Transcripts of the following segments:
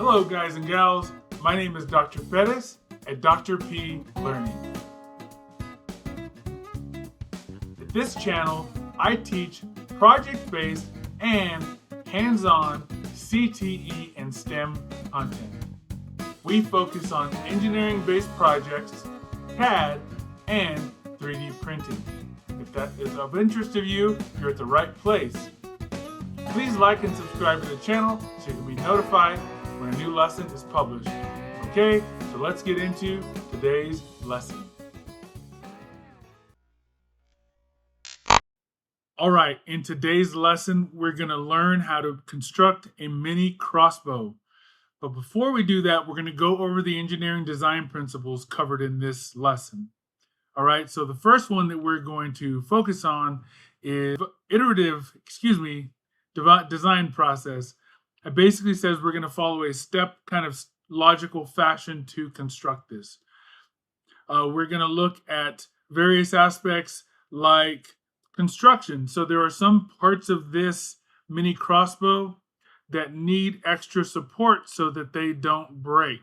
Hello guys and gals, my name is Dr. Pettis at Dr. P Learning. At this channel, I teach project-based and hands-on CTE and STEM content. We focus on engineering-based projects, CAD, and 3D printing. If that is of interest to you, you're at the right place. Please like and subscribe to the channel so you can be notified when a new lesson is published. Okay, so let's get into today's lesson. All right, in today's lesson, we're going to learn how to construct a mini crossbow. But before we do that, we're going to go over the engineering design principles covered in this lesson. All right, so the first one that we're going to focus on is design process. It basically says we're going to follow a step kind of logical fashion to construct this. We're going to look at various aspects like construction. So there are some parts of this mini crossbow that need extra support so that they don't break,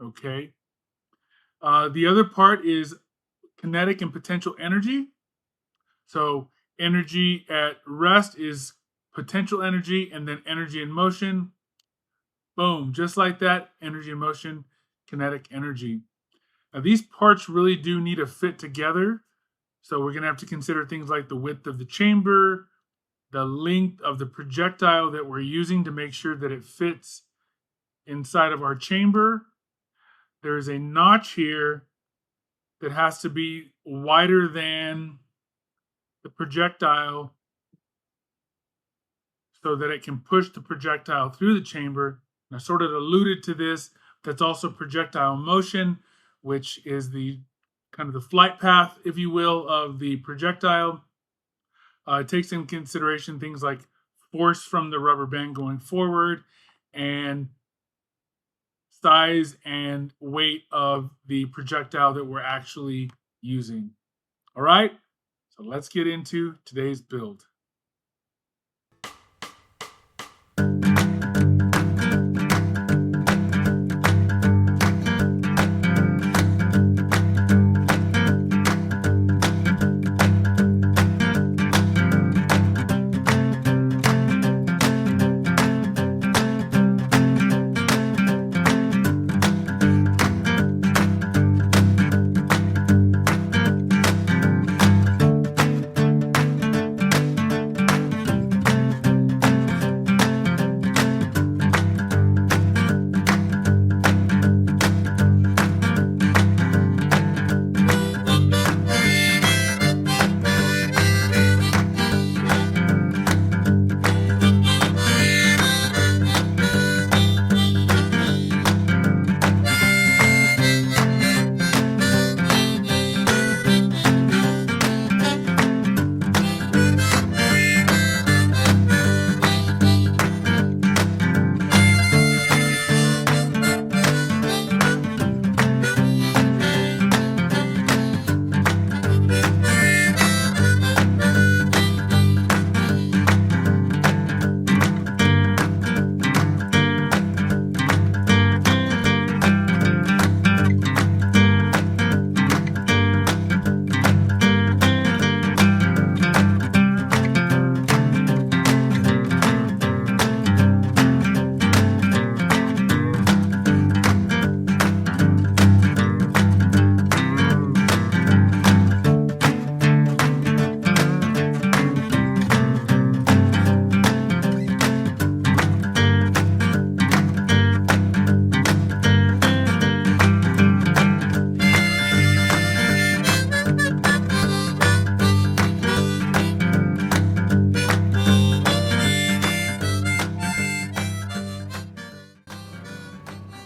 okay? The other part is kinetic and potential energy. So energy at rest is potential energy, and then energy in motion. Boom, just like that, energy in motion, kinetic energy. Now these parts really do need to fit together. So we're gonna have to consider things like the width of the chamber, the length of the projectile that we're using to make sure that it fits inside of our chamber. There's a notch here that has to be wider than the projectile so that it can push the projectile through the chamber. And I sort of alluded to this. That's also projectile motion, which is the kind of the flight path, if you will, of the projectile. It takes into consideration things like force from the rubber band going forward and size and weight of the projectile that we're actually using. All right, so let's get into today's build.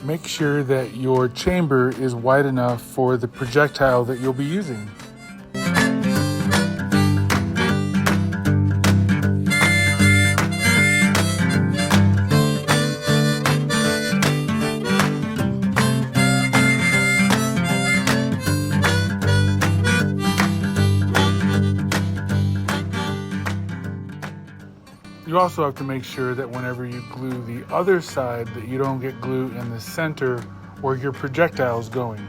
Make sure that your chamber is wide enough for the projectile that you'll be using. You also have to make sure that whenever you glue the other side that you don't get glue in the center where your projectile is going.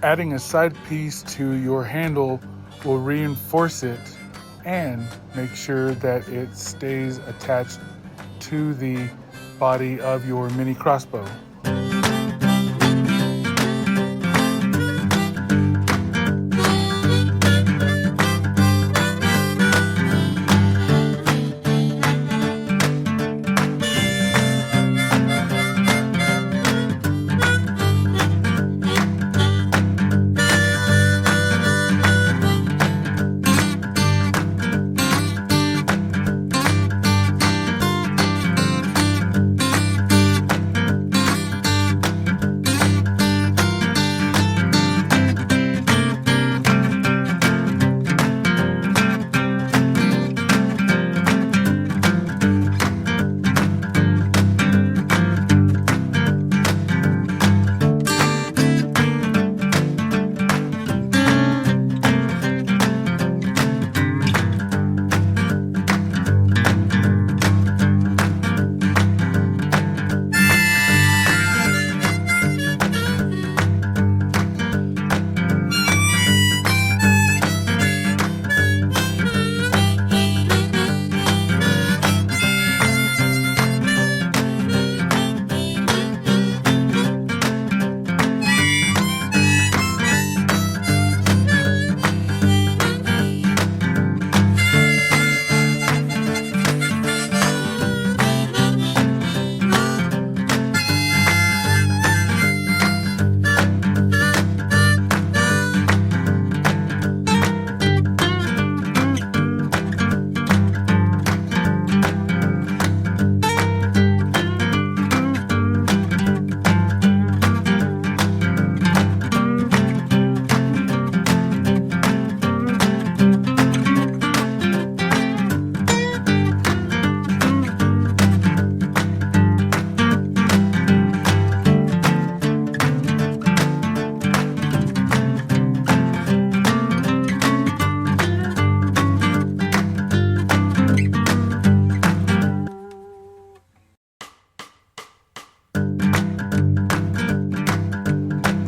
Adding a side piece to your handle will reinforce it and make sure that it stays attached to the body of your mini crossbow.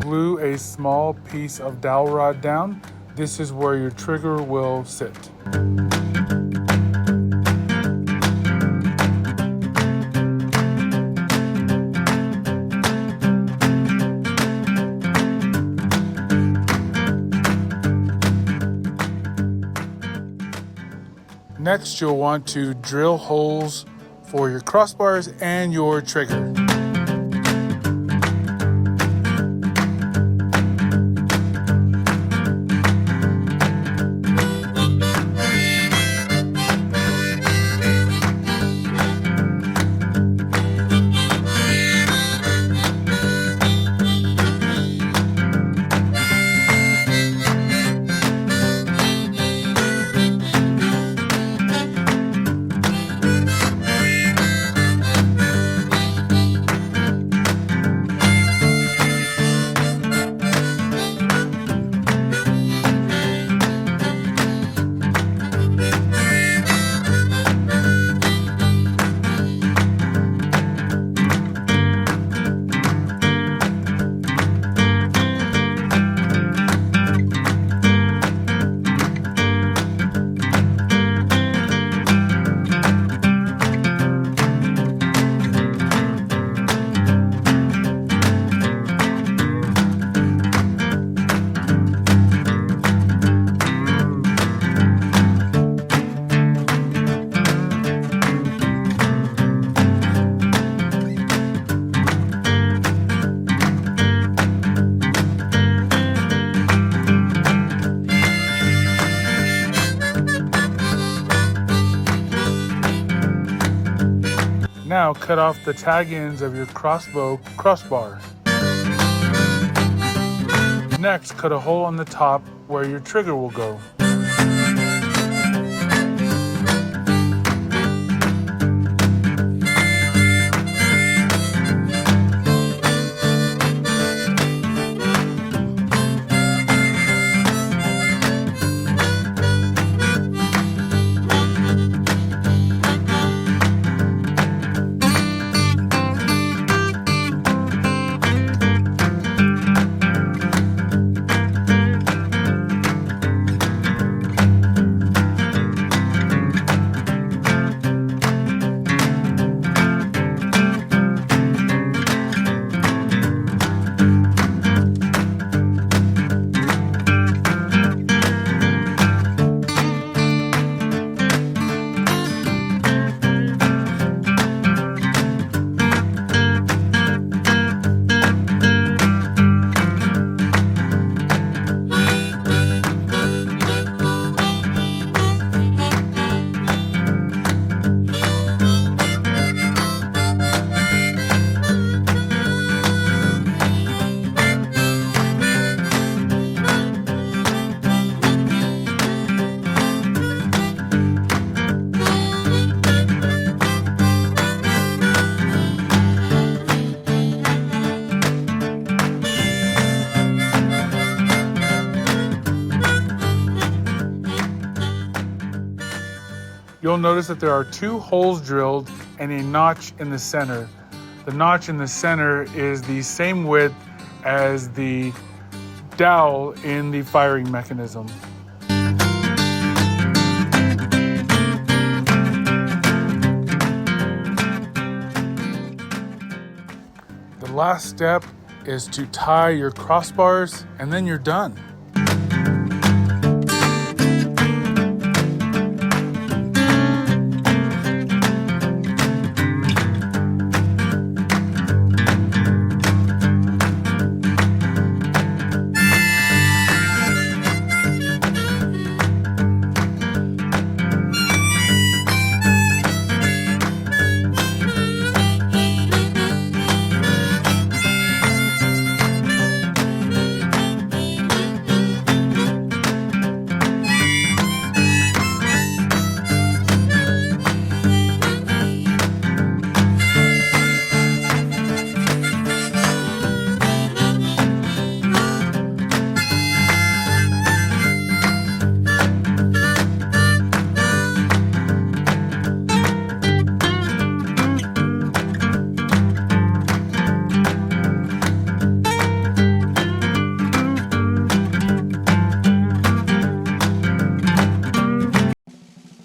Glue a small piece of dowel rod down. This is where your trigger will sit. Next, you'll want to drill holes for your crossbars and your trigger. Now cut off the tag ends of your crossbow crossbar. Next, cut a hole on the top where your trigger will go. You'll notice that there are 2 holes drilled and a notch in the center. The notch in the center is the same width as the dowel in the firing mechanism. The last step is to tie your crossbars, and then you're done.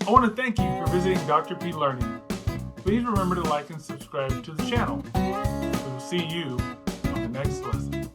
I want to thank you for visiting Dr. P Learning. Please remember to like and subscribe to the channel. We will see you on the next lesson.